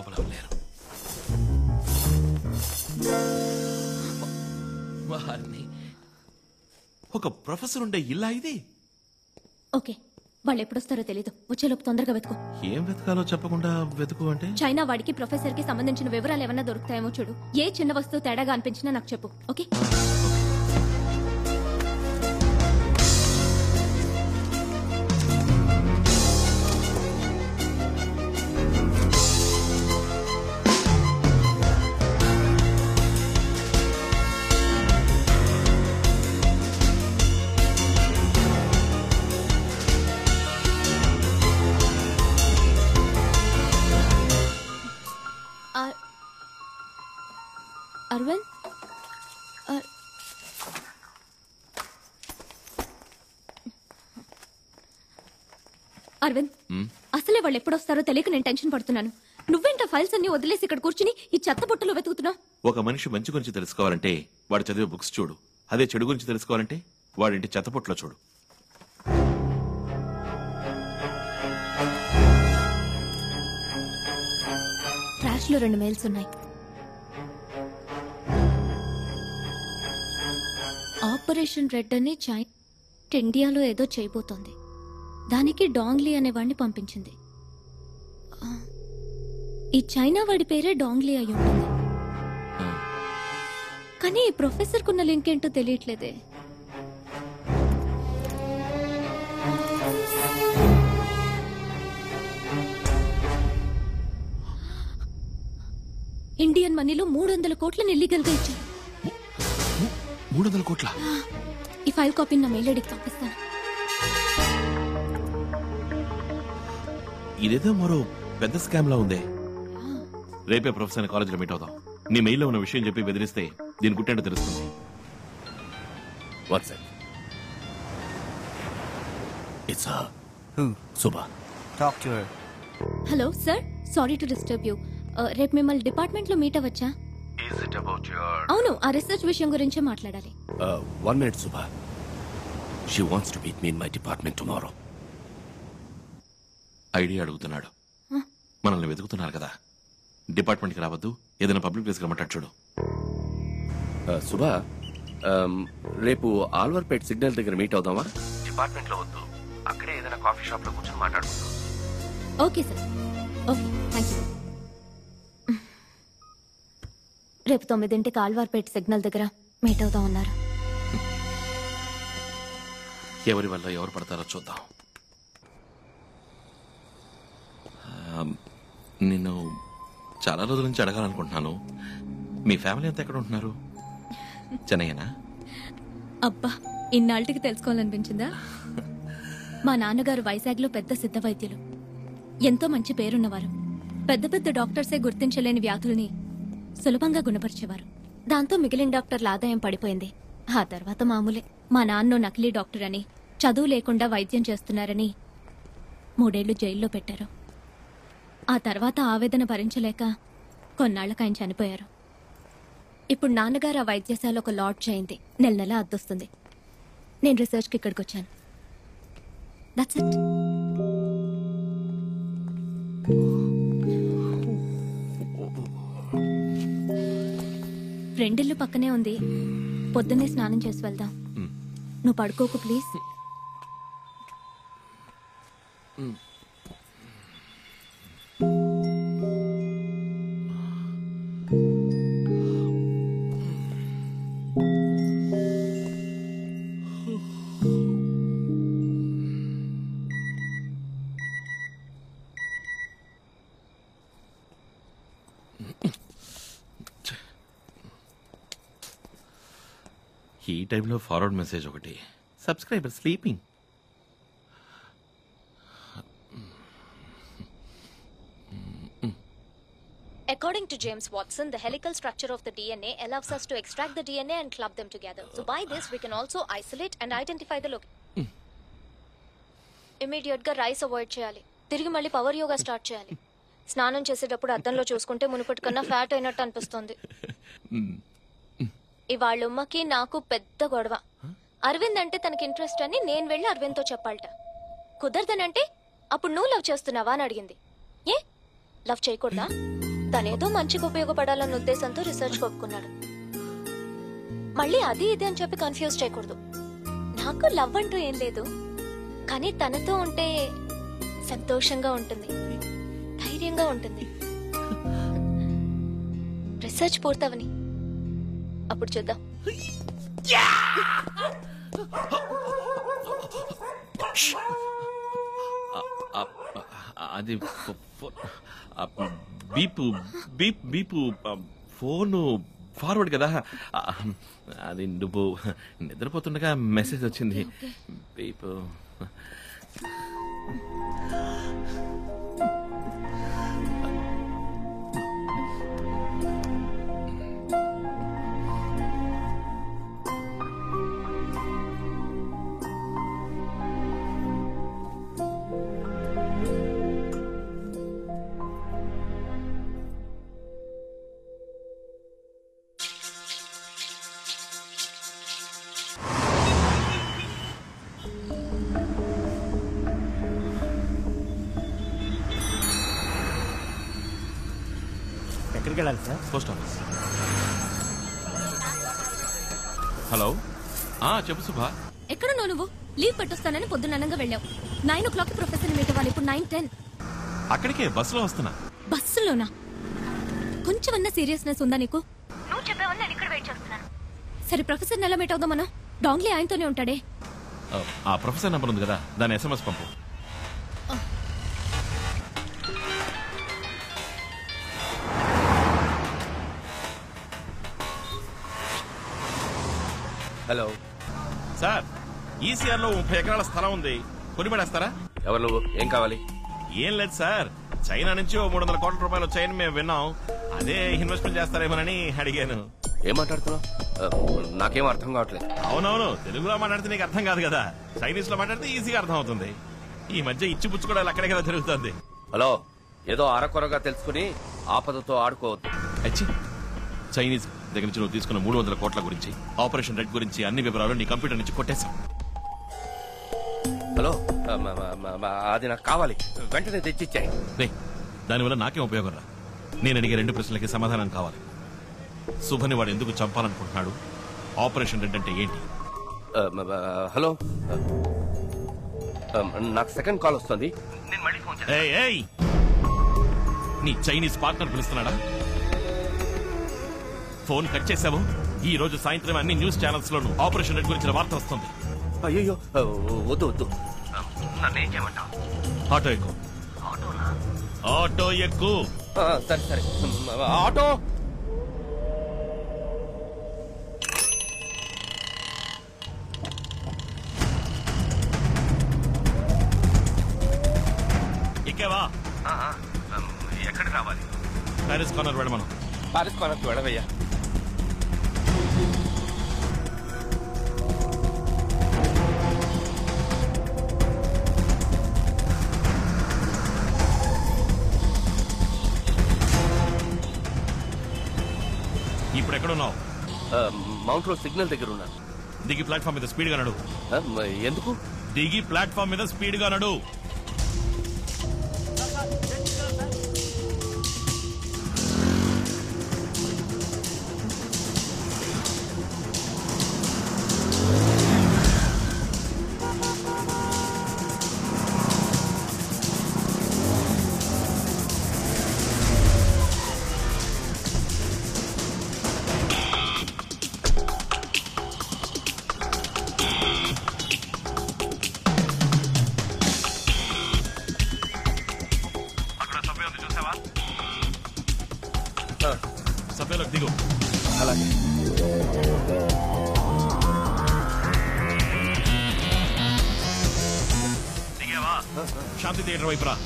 లోపల లేరు. వారిని ఒక ప్రొఫెసర్ ఉండే ఇల్లా ఇది? ఓకే, వాళ్ళు ఎప్పుడొస్తారో తెలీదు. వచ్చేలోపు తొందరగా వెతుకు. ఏం వెతకాలో చెప్పకుండా వెతుకు అంటే? చైనా వాడికి ప్రొఫెసర్ కి సంబంధించిన వివరాలు ఏమన్నా దొరుకుతాయేమో చూడు. ఏ చిన్న వస్తువు తేడాగా అనిపించినా నాకు చెప్పు. ఓకే? అరవింద్, అరవింద్, అసలే వాళ్ళు ఎప్పుడొస్తారో తెలియక నేను టెన్షన్ పడుతున్నాను. నువ్వేంటా ఫైల్స్ అన్ని వదిలేసి ఇక్కడ కూర్చుని ఈ చెత్త బుట్టలో వెతుకుతున్నావు? ఒక మనిషి మంచి గురించి తెలుసుకోవాలంటే వాడు చదివే బుక్స్ చూడు. అదే చెడు గురించి తెలుసుకోవాలంటే వాడింటి చెత్తపొట్లో చూడు. ట్రాష్ లో 2 మెయిల్స్ ఉన్నాయి. ఆపరేషన్ రెడ్ అని ఇండియాలో ఏదో చేయబోతోంది. దానికి డాంగ్లీ అనేవాడిని పంపించింది. ఈ చైనా వాడి పేరే డాంగ్లీ అయి ఉంటుంది. కానీ ఈ ప్రొఫెసర్ కున్న లింక్ ఏంటో తెలియట్లేదే. ఇండియన్ మనీలో 300 కోట్లని ఇల్లీగల్ గా ఇచ్చారు. 300 కోట్ల? ఈ ఫైల్ కాపీని నా మెయిల్ ఐడికి పంపిస్తాను. ఇదేదో మరో పెద్ద స్కామ్ లా ఉంది. రేపే ప్రొఫెసర్ కాలేజీలో మీట్ అవుదాం. నీ మెయిల్లో ఉన్న విషయం చెప్పి బెదిరిస్తే దీని గుట్టేంటో తెలుస్తుంది. WhatsApp. It's who? Subha. Talk to her. Hello sir, sorry to disturb you. రేపు మిమ్మల్ని డిపార్ట్మెంట్ లో meet అవ్వచ్చా? Is it about your... అవును, ఆ రీసెర్చ్ విషయం గురించే మాట్లాడాలి. 1 minute, Subha. She wants to meet me in my department tomorrow. Idea అడుగుతున్నాడు. మనల్ని వెతుకుతున్నారు కదా, డిపార్ట్మెంట్కి రావద్దు, ఏదైనా పబ్లిక్ ప్లేస్కి రమ్మంటాడు చూడు. Subha, రేపు ఆల్వర్పేట్ సిగ్నల్ దగ్గర మీట్ అవుదామా? డిపార్ట్మెంట్ లో వద్దు, అక్కడే ఏదైనా కాఫీ షాప్ లో కూర్చొని మాట్లాడుకుందాం. Okay sir, okay, thank you. రేపు 9 ఆల్వార్పేట్ సిగ్నల్ దగ్గర మీట్ అవుదాం అన్నారు. ఎవరి వల్ల ఎవరు పడతారో చూద్దాం. నిన్ను చాలా రోజుల నుంచి అడగాలనుకుంటున్నాను. మీ ఫ్యామిలీ అంతా ఎక్కడ ఉంటున్నారు? చెన్నైనా? అబ్బా, ఇన్నాళ్ళకి తెలుసుకోవాలనిపించిందా? మా నాన్నగారు వైజాగ్ లో పెద్ద సిద్ధ వైద్యులు. ఎంతో మంచి పేరున్నవారు. పెద్ద పెద్ద డాక్టర్సే గుర్తించలేని వ్యాధుల్ని సులభంగా గుణపరిచేవారు. దాంతో మిగిలిన డాక్టర్ల ఆదాయం పడిపోయింది. ఆ తర్వాత మామూలే. మా నాన్న నకిలీ డాక్టర్ అని, చదువు లేకుండా వైద్యం చేస్తున్నారని 3 ఏళ్లు జైల్లో పెట్టారు. ఆ తర్వాత ఆవేదన భరించలేక కొన్నాళ్లకు ఆయన చనిపోయారు. ఇప్పుడు నాన్నగారు ఆ వైద్యశాల ఒక లాడ్జ్ అయింది. నెల అద్దొస్తుంది. నేను రీసెర్చ్కి ఇక్కడికి వచ్చాను. That's it. ఫ్రెండ్ ఇల్లు పక్కనే ఉంది. పొద్దున్నే స్నానం చేసి వెళ్దాం. నువ్వు పడుకోకు ప్లీజ్. ఈ టైంలో ఫార్వర్డ్ మెసేజ్ ఒకటి. Subscriber sleeping. According to James Watson, the helical structure of the DNA allows us to extract the DNA and club them together. So by this, we can also isolate and identify the location. Immediate గా rice avoid చేయాలి. తిరిగి మళ్ళీ power yoga start చేయాలి. స్నానం చేసేటప్పుడు అద్దంలో చూసుకుంటే మునుపటి కన్నా ఫ్యాట్ అయినట్టు అనిపిస్తుంది. ఇవాళ ఉమ్మకి నాకు పెద్ద గొడవ. అరవింద్ అంటే తనకి ఇంట్రెస్ట్ అని నేను వెళ్ళి అరవింద్తో చెప్పాలట. కుదరదనంటే అప్పుడు నువ్వు లవ్ చేస్తున్నావా అని అడిగింది. ఏ లవ్ చేయకూడదా? తనేదో మంచిగా ఉపయోగపడాలన్న ఉద్దేశంతో రీసెర్చ్ ఒప్పుకున్నాడు. మళ్ళీ అది ఇది అని చెప్పి కన్ఫ్యూజ్ చేయకూడదు. నాకు లవ్ అంటూ ఏం లేదు, కానీ తనతో ఉంటే సంతోషంగా ఉంటుంది, ధైర్యంగా ఉంటుంది. రీసెర్చ్ పూర్తవని అప్పుడు చూద్దాం. అది బీపు బీప్ బీపు ఫోను ఫార్వర్డ్ కదా. అది నువ్వు నిద్రపోతుండగా మెసేజ్ వచ్చింది. బీపు ఎక్కడికి వెళ్ళాలి సార్? Post office. హలో, చెప్పు సుభా. ఎక్కడున్నావు నువ్వు? లీవ్ పెట్టొస్తానని పొద్దుననంగా వెళ్ళావు. 9 o'clock ప్రొఫెసర్ మీట్ అవ్వాలి. ఇప్పుడు 9:10. అక్కడికే బస్సులో వస్తున్నా. బస్సులోనా? కొంచెమన్నా సీరియస్నెస్ ఉందా నీకు? నువ్వు చెప్పావని నేను ఇక్కడ వెయిట్ చేస్తున్నాను. సరే, ప్రొఫెసర్ ఎలా మీట్ అవుదాం మనం? డాంగ్లీ ఆయనతోనే ఉంటాడే. ఆ ప్రొఫెసర్ నంబర్ ఉంది కదా, దాని SMS పంపు. హలో సార్, ఈసీఆర్ లో 30 ఎకరాల స్థలం ఉంది, కొని పడేస్తారా? ఎవరు నువ్వు? ఏం కావాలి? ఏం లేదు సార్, చైనా నుంచి 300 కోట్ల రూపాయలు వచ్చాయని మేము విన్నాం. అదే ఇన్వెస్ట్మెంట్ చేస్తారేమోనని అడిగాను. ఏం మాట్లాడుతున్నావు? నాకేం అర్థం కావట్లేదు. అవునవును, తెలుగులో మాట్లాడితే నీకు అర్థం కాదు కదా, చైనీస్ లో మాట్లాడితే ఈజీగా అర్థం అవుతుంది. ఈ మధ్య ఇచ్చిపుచ్చుకోవడాలు అక్కడే కదా జరుగుతుంది. హలో, ఏదో అరకొరగా తెలుసుకుని ఆపదతో ఆడుకోవద్దు. అచ్చి, చైనీస్ దగ్గర నుంచి నువ్వు తీసుకున్న 300 కోట్ల గురించి, ఆపరేషన్ రెడ్ గురించి అన్ని వివరాలు నీ కంప్యూటర్ నుంచి కొట్టేశాం. హలో, అది నాకు కావాలి, వెంటనే తెచ్చిచ్చాయి. దానివల్ల నాకేం ఉపయోగం రా? నేను అడిగే 2 ప్రశ్నలకి సమాధానం కావాలి. శుభని వాడు ఎందుకు చంపాలనుకుంటున్నాడు? ఆపరేషన్ రెడ్ అంటే ఏంటి? హలో, నాకు సెకండ్ కాల్ వస్తుంది, నేను మళ్ళీ ఫోన్ చేస్తాను. ఏయ్, నీ చైనీస్ పార్ట్నర్ పిలుస్తున్నాడా? ఫోన్ కట్ చేశావు. ఈ రోజు సాయంత్రం అన్ని న్యూస్ ఛానల్స్ లోను ఆపరేషన్ రెడ్ గురించిన వార్త వస్తుంది. అయ్యో, వద్దు వద్దు, నన్నేం చేయమంటావు? ఆటో ఎక్కు. ఆటో ఎక్కు. సరే సరే, ఆటో. ఎక్కేవా? ఎక్కడికి రావాలి? ప్యారిస్ కార్నర్ వెళ్ళమను. పారిస్ కార్నర్కి వెళ్ళవయ్యా. ఇప్పుడు ఎక్కడున్నావు? మౌంట్ రోడ్ సిగ్నల్ దగ్గర ఉన్నాను. దిగి ప్లాట్ఫామ్ మీద స్పీడ్ గా నడు. ఎందుకు? దిగి ప్లాట్ఫామ్ మీద స్పీడ్ గా నడు. సభ్యులకు దిగు. అలాగే. దిగావా? శాంతి థియేటర్ వైపు రా.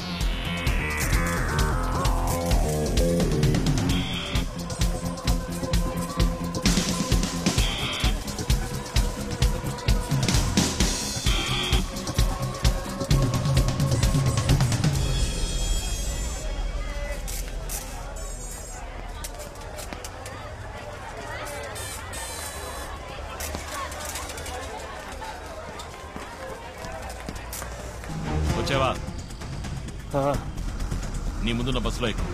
వచ్చావా? నీ ముందున్న బస్సులో ఎక్కు.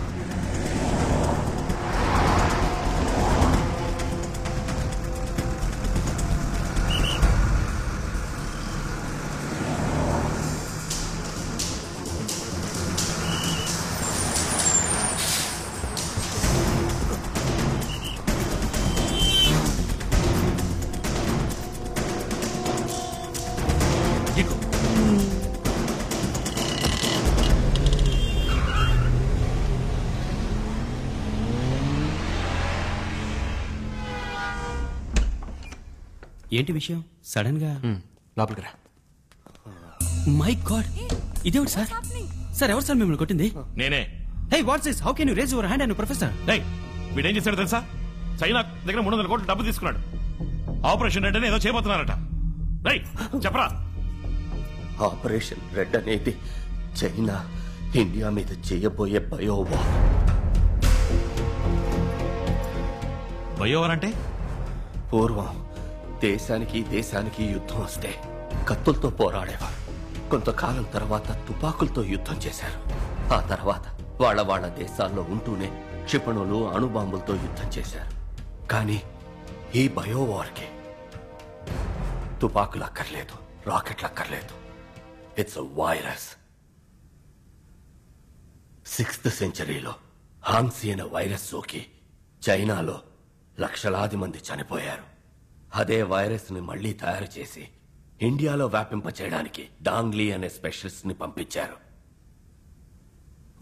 ఎక్కు. ఏంటి విషయం సడన్ గా? లోపలికి రా. మై గాడ్, ఇదేమిటి సార్? సార్ ఎవరు సార్ మిమ్మల్ని కొట్టింది? నేనే. Hey what's this? How can you raise your hand and professor? డేయ్, వీడేం చేశాడు తెలుసా? చైనా దగ్గర 300 కోట్లు డబ్బు తీసుకున్నాడు. ఆపరేషన్ అంటే ఏదో చేయబోతున్నారట. డేయ్ చెప్పరా. ఆపరేషన్ రెడ్ అనేది చైనా ఇండియా మీద చేయబోయే బయోవార్. బయోవార్ అంటే? పూర్వం దేశానికి యుద్ధం వస్తే కత్తులతో పోరాడేవారు. కొంతకాలం తర్వాత తుపాకులతో యుద్ధం చేశారు. ఆ తర్వాత వాళ్ళ దేశాల్లో ఉంటూనే క్షిపణులు, అణుబాంబులతో యుద్ధం చేశారు. కానీ ఈ బయోవార్కి తుపాకులు అక్కర్లేదు, రాకెట్లు అక్కర్లేదు. It's a virus. 6th సెంచరీలో హాంగ్సీ అనే వైరస్ సోకి చైనాలో లక్షలాది మంది చనిపోయారు. అదే వైరస్ ని మళ్లీ తయారు చేసి ఇండియాలో వ్యాపింపచేయడానికి డాంగ్లీ అనే స్పెషలిస్ట్ ని పంపించారు.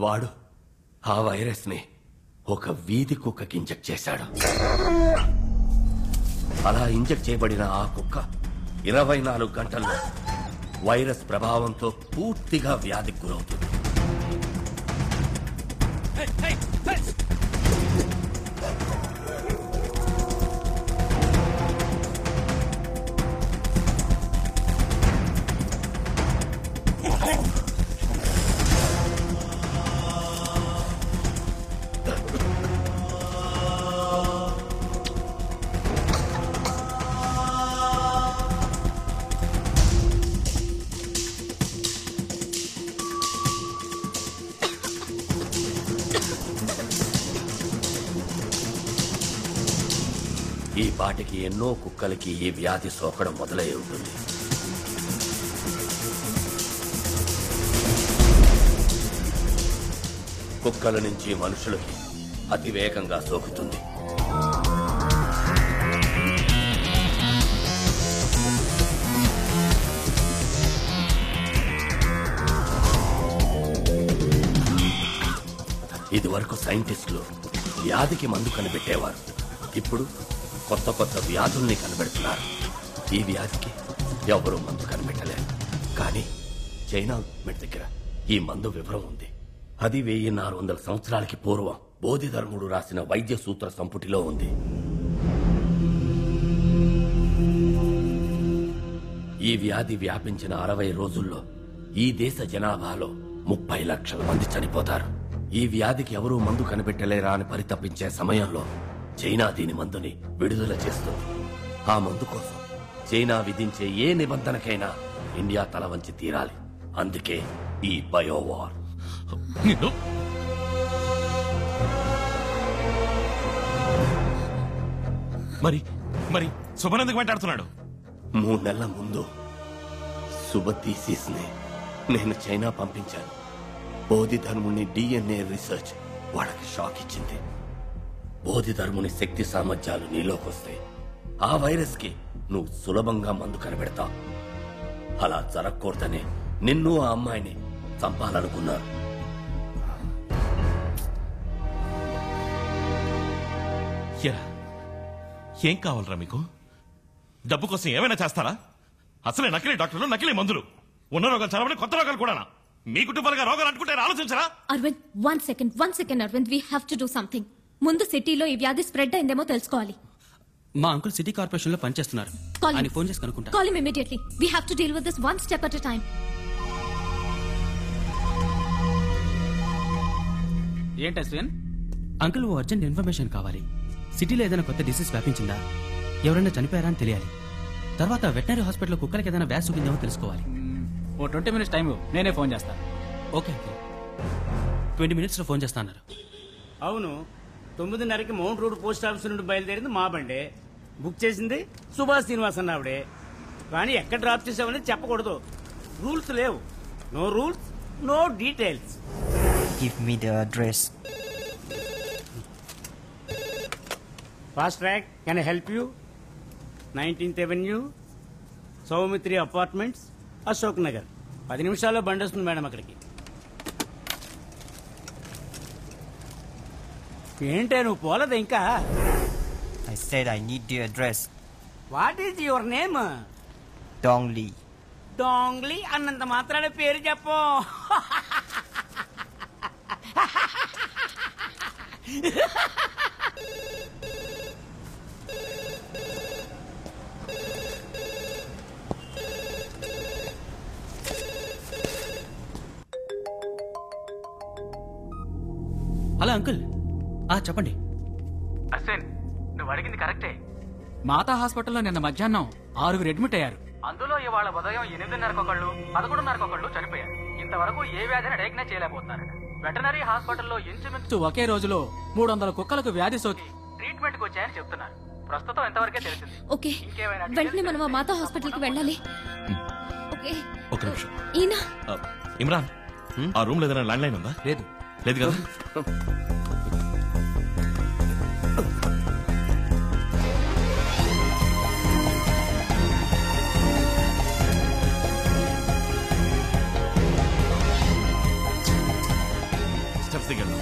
వాడు ఆ వైరస్ ని ఒక వీధి కుక్కకి ఇంజెక్ట్ చేశాడు. అలా ఇంజెక్ట్ చేయబడిన ఆ కుక్క 24 గంటల్లో వైరస్ ప్రభావంతో పూర్తిగా వ్యాధికి గురవుతుంది. ఈ పాటికి ఎన్నో కుక్కలకి ఈ వ్యాధి సోకడం మొదలై ఉంటుంది. కుక్కల నుంచి మనుషులకి అతివేగంగా సోకుతుంది. ఇదివరకు సైంటిస్టులు వ్యాధికి మందు కనిపెట్టేవారు. ఇప్పుడు కొత్త కొత్త వ్యాధుల్ని కనిపెడుతున్నారు. ఈ వ్యాధికి ఎవరూ మందు కనిపెట్టలేరు. కానీ చైనా గవర్నమెంట్ దగ్గర ఈ మందు వివరం ఉంది. అది 1400 సంవత్సరాలకి పూర్వం బోధిధర్ముడు రాసిన వైద్య సూత్ర సంపుటిలో ఉంది. ఈ వ్యాధి వ్యాపించిన 60 రోజుల్లో ఈ దేశ జనాభాలో 30 లక్షల మంది చనిపోతారు. ఈ వ్యాధికి ఎవరూ మందు కనిపెట్టలేరా అని పరితపించే సమయంలో చైనా దీని మందుని విడుదల చేస్తుంది. ఆ మందు కోసం చైనా విధించే ఏ నిబంధనకైనా ఇండియా తల వంచి తీరాలి. అందుకే ఈ బయోవార్. మరి మరి శుభన్ ఎందుకు వెంటాడుతున్నాడు? 3 నెలల ముందు సుబతీసిస్ ని నేను చైనా పంపించాను. బోధిధర్ముని DNA రీసెర్చ్ వాళ్ళకి షాక్ ఇచ్చింది. బోధిధర్ముని శక్తి సామర్థ్యాలు నీలోకొస్తే ఆ వైరస్ కి నువ్వు సులభంగా మందు కనిపెడతావు. అలా జరగకూడదని నిన్ను ఆ అమ్మాయిని చంపాలనుకున్నారు. ఏం కావాలరా మీకు? డబ్బు కోసం ఏమైనా చేస్తారా? అసలే నకిలీ డాక్టర్లు, నకిలీ మందులు. ఉన్న రోగాలు చదవని కొత్త రోగాలు కూడా. మీ కుటుంబాలుగా రోగాలు అంటుకుంటే ఆలోచించరా? Aravind, one second Aravind, we have to do something. ముందు సిటీలో ఈ వ్యాధి స్ప్రెడ్ అయిందేమో తెలుసుకోవాలి. మా అంకుల్ సిటీ కార్పొరేషన్ లో పనిచేస్తున్నారు. ఆయన ఫోన్ చేసి కనుక్కుంటా. Call him immediately. We have to deal with this one step at a time. ఏంటి అశ్విన్? అంకుల్, ఓ అర్జెంట్ ఇన్ఫర్మేషన్ కావాలి. సిటీలో ఏదైనా కొత్త డిసీజ్ వ్యాపించిందా, ఎవరైనా చనిపోయారా అని తెలియాలి. తర్వాత వెటనరీ హాస్పిటల్లో కుక్కలకి ఏదైనా వ్యాధి సోకిందేమో తెలుసుకోవాలి. ఓ 20 minutes టైం నేనే ఫోన్ చేస్తాను. Okay uncle. 20 minutes లో ఫోన్ చేస్తా అన్నారు. అవును, 9:30కి మౌంట్ రోడ్ పోస్ట్ ఆఫీస్ నుండి బయలుదేరింది మా బండే. బుక్ చేసింది సుభాష్ శ్రీనివాస్ అన్న ఆవిడే. కానీ ఎక్కడ డ్రాప్ చేసామని చెప్పకూడదు. రూల్స్ లేవు. No rules, no details. Give me the address. Fast track, can I help you? 19th Avenue, Soumithri apartments, Ashok Nagar. 10 నిమిషాల్లో బండి వస్తుంది మేడం అక్కడికి. ఏంటే నువ్వు పోలేదు ఇంకా? I said I need the address. What is your name? Dong Lee. Dongli అన్నంత మాత్రాన పేరు చెప్పు. హలో అంకుల్, చెప్పండి. అశ్విన్, నువ్వు అడిగింది కరెక్టే. మాతా హాస్పిటల్లో నిన్న మధ్యాహ్నం 6 అడ్మిట్ అయ్యారు. అందులో ఇవాళ ఉదయం 8:30కు ఒకళ్ళు, 11:30కు ఒకళ్ళు చనిపోయారు. ఇంతవరకు ఏ వ్యాధిని డయాగ్నైజ్ చేయలేకపోతున్నారు. వెటనరీ హాస్పిటల్లో ఇంచుమించు ఒకే రోజులో 300 కుక్కలకు వ్యాధి సోకి ట్రీట్మెంట్ కు వచ్చాయని చెప్తున్నారు. ప్రస్తుతం ఎంతవరకే తెలిసింది. ఓకే, వెంటనే మనం ఆ మాతా హాస్పిటల్కి వెళ్ళాలి. ఓకే, ఒక నిమిషం. ఈయన ఇమ్రాన్, ఆ రూమ్ లో ఏదైనా ల్యాండ్ లైన్ ఉందా? లేదు. లేదు కదా? స్టెప్స్ దిగండి.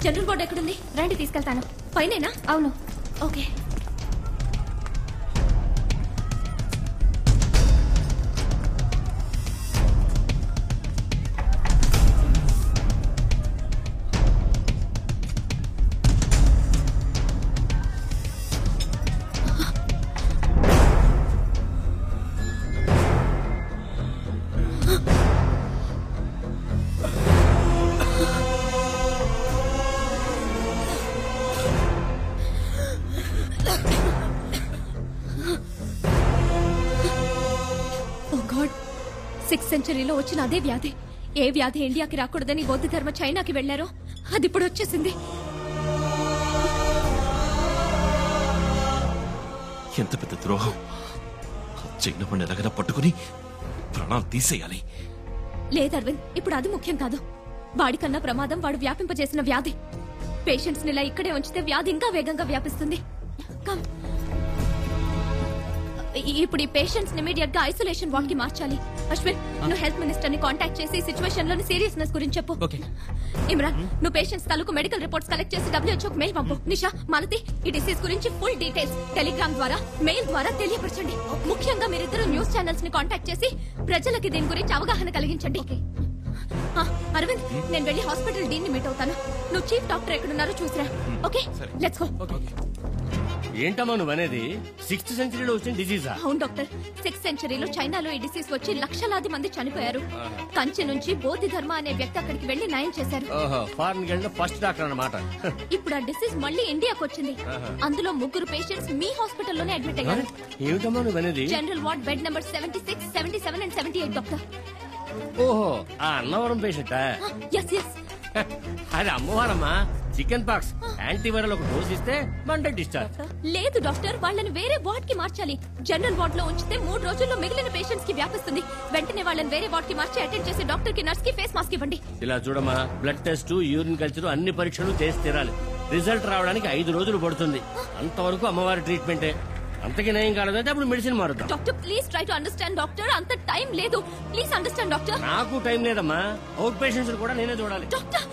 జనరల్ బోర్డు ఎక్కడుంది? రండి తీసుకెళ్తాను. పైనేనా? అవును. ఓకే. సెంచరీలో వచ్చిన అదే వ్యాధి. ఏ వ్యాధి ఇండియాకి రాకూడదని బౌద్ధ ధర్మ చైనాకి వెళ్లారో అది ఇప్పుడు వచ్చేసింది. ఎంత పెద్ద ద్రోహం! చైనా పండు ఎలాగైనా పట్టుకుని ప్రాణాలు తీసేయాలి. లేదు అరవింద్, ఇప్పుడు అది ముఖ్యం కాదు. వాడికన్నా ప్రమాదం వాడు వ్యాపింపజేసిన వ్యాధి. పేషెంట్స్ ని ఇలా ఇక్కడే ఉంచితే వ్యాధి ఇంకా వేగంగా వ్యాపిస్తుంది. కమ్. ఇప్పుడు ఈ పేషెంట్స్ ని ఇమీడియట్ గా ఐసోలేషన్ వార్డ్ కి మార్చాలి. అశ్విన్, నువ్వు హెల్త్ మినిస్టర్ ని కాంటాక్ట్ చేసి సిచ్యువేషన్ లోని సీరియస్నెస్ గురించి చెప్పు. ఇమ్రాన్, నువ్వు పేషెంట్స్ తాలూకు మెడికల్ రిపోర్ట్స్ కలెక్ట్ చేసి WHO మెయిల్ పంపు. నిషా, మాలతి, ఈ డిసీజ్ గురించి ఫుల్ డీటెయిల్స్ టెలిగ్రామ్ ద్వారా, మెయిల్ ద్వారా తెలియపరచండి. ముఖ్యంగా మీరిద్దరు న్యూస్ ఛానల్స్ ని కాంటాక్ట్ చేసి ప్రజలకి దీని గురించి అవగాహన కలిగించండి. అరవింద్, నేను వెళ్లి హాస్పిటల్ డీన్ ని మీట్ అవుతాను. నువ్వు చీఫ్ డాక్టర్ ఎక్కడున్నారో చూసిరా. Okay, let's go. ఏంటమ్మా నువ్వనేది? 6th సెంచరీలో వచ్చిన డిసీజా? అవును డాక్టర్, 6th సెంచరీలో చైనాలో ఈ డిసీజ్ వచ్చి లక్షలాది మంది చనిపోయారు. కంచి నుంచి బౌద్ధ ధర్మ అనే వ్యక్తి అక్కడికి వెళ్లి నయం చేశారు. ఫారెన్ వెళ్ళిన ఫస్ట్ డాక్టర్ అన్నమాట. ఇప్పుడు ఆ డిసీజ్ మళ్ళీ ఇండియాకి వచ్చింది. అందులో 3 పేషెంట్స్ మీ హాస్పిటల్లోనే అడ్మిట్ అయ్యారు. ఏమిటమ్మా నువ్వనేది? General ward bed number 76, 77 and 78 doctor. ఓహో, ఆ అన్నవరం పేషెంటా? Yes yes. అది అమ్మవారమ్మా. చికెన్ పాక్స్ యాంటీవైరల్ ఒక డోస్ ఇస్తే మండే డిశ్చార్జ్. లేదు డాక్టర్, వాళ్ళని వేరే వార్డ్ కి మార్చాలి. జనరల్ వార్డ్ లో ఉంచితే 3 రోజుల్లో మిగిలిన పేషెంట్స్ కి వ్యాపిస్తుంది. వెంటనే వాళ్ళని వేరే వార్డ్ కి మార్చి అటెండ్ చేసి డాక్టర్ కి, నర్స్ కి ఫేస్ మాస్క్ ఇవ్వండి. ఇలా చూడమ్మా, బ్లడ్ టెస్ట్, యూరిన్ కల్చర్ అన్ని పరీక్షలు చేసి తీరాలి. రిజల్ట్ రావడానికి 5 రోజులు పడుతుంది. అంతవరకు అమ్మవారి ట్రీట్మెంటే. అంతకి నయం కాలేదంటే అప్పుడు మెడిసిన్ మారుతాం. Doctor please try to understand doctor. అంత టైం లేదు. Please understand doctor. నాకు టైం లేదమ్మా. అవుట్ పేషెంట్స్ కూడా నేనే చూడాలి. Doctor,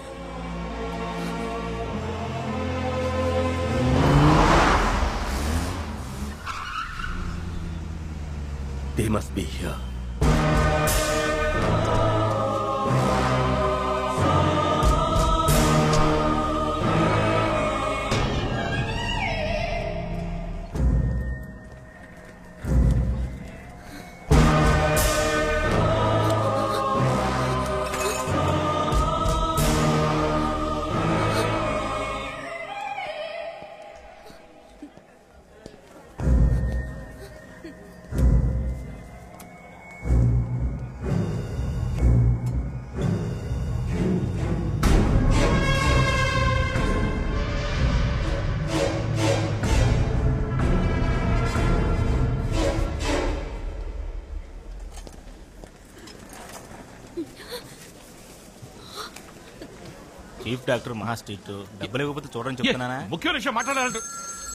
They must be here. Chief doctor మహా స్ట్రిక్ట్. డబ్బులు ఇవ్వకపోతే చూడని చెప్తున్నానా? ముఖ్యమైన విషయం మాట్లాడాలంటూ